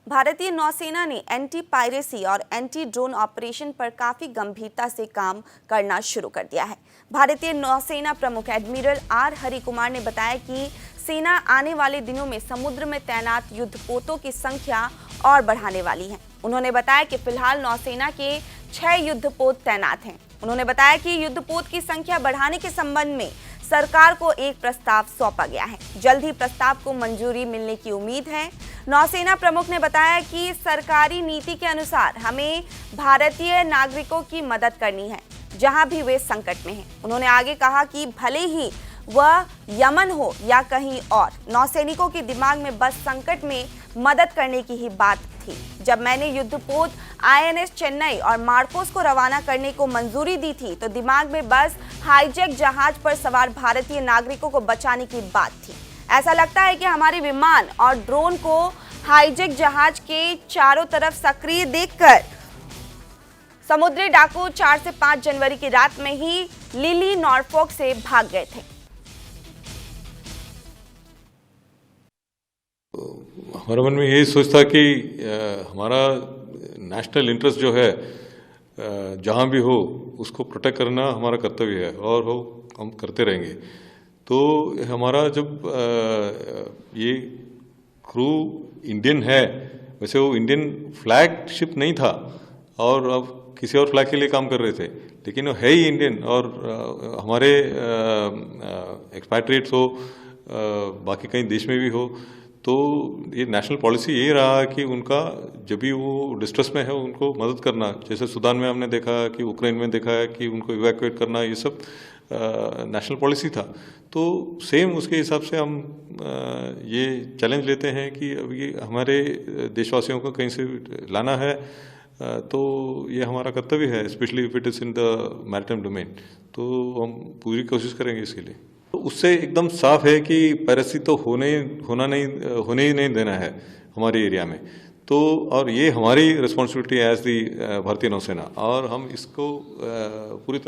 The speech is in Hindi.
भारतीय नौसेना ने एंटी पायरेसी और एंटी ड्रोन ऑपरेशन पर काफी गंभीरता से काम करना शुरू कर दिया है। भारतीय नौसेना प्रमुख एडमिरल आर हरिकुमार ने बताया कि सेना आने वाले दिनों में समुद्र में तैनात युद्धपोतों की संख्या और बढ़ाने वाली है। उन्होंने बताया कि फिलहाल नौसेना के 6 युद्धपोत तैनात हैं। उन्होंने बताया कि युद्धपोत की संख्या बढ़ाने के संबंध में सरकार को एक प्रस्ताव सौंपा गया है। जल्द ही प्रस्ताव को मंजूरी मिलने की उम्मीद है। नौसेना प्रमुख ने बताया कि सरकारी नीति के अनुसार हमें भारतीय नागरिकों की मदद करनी है जहां भी वे संकट में हैं। उन्होंने आगे कहा कि भले ही वह यमन हो या कहीं और, नौसैनिकों के दिमाग में बस संकट में मदद करने की ही बात थी। जब मैंने युद्धपोत INS चेन्नई और मार्कोस को रवाना करने को मंजूरी दी थी तो दिमाग में बस हाईजैक जहाज पर सवार भारतीय नागरिकों को बचाने की बात थी। ऐसा लगता है कि हमारे विमान और ड्रोन को हाईजैक जहाज के चारों तरफ सक्रिय देखकर समुद्री डाकू 4 से 5 जनवरी की रात में ही लिली नॉरफॉक से भाग गए थे। हमारे मन में यही सोच था कि हमारा नेशनल इंटरेस्ट जो है जहाँ भी हो उसको प्रोटेक्ट करना हमारा कर्तव्य है और वो हम करते रहेंगे। तो हमारा जब ये क्रू इंडियन है, वैसे वो इंडियन फ्लैग शिप नहीं था और अब किसी और फ्लैग के लिए काम कर रहे थे, लेकिन वो है ही इंडियन। और हमारे एक्सपैट्रिएट्स हो बाकी कहीं देश में भी हो, तो ये नेशनल पॉलिसी यही रहा है कि उनका जब भी वो डिस्ट्रेस में है उनको मदद करना। जैसे सूडान में हमने देखा कि यूक्रेन में देखा है कि उनको इवैक्यूएट करना, ये सब नेशनल पॉलिसी था। तो सेम उसके हिसाब से हम ये चैलेंज लेते हैं कि अब ये हमारे देशवासियों को कहीं से लाना है, तो ये हमारा कर्तव्य है, specially if it is in the maritime domain. तो हम पूरी कोशिश करेंगे इसके लिए। तो उससे एकदम साफ है कि पायरेसी तो होने ही नहीं देना है हमारे एरिया में। तो और ये हमारी रिस्पॉन्सिबिलिटी है एज दी भारतीय नौसेना, और हम इसको पूरी तरह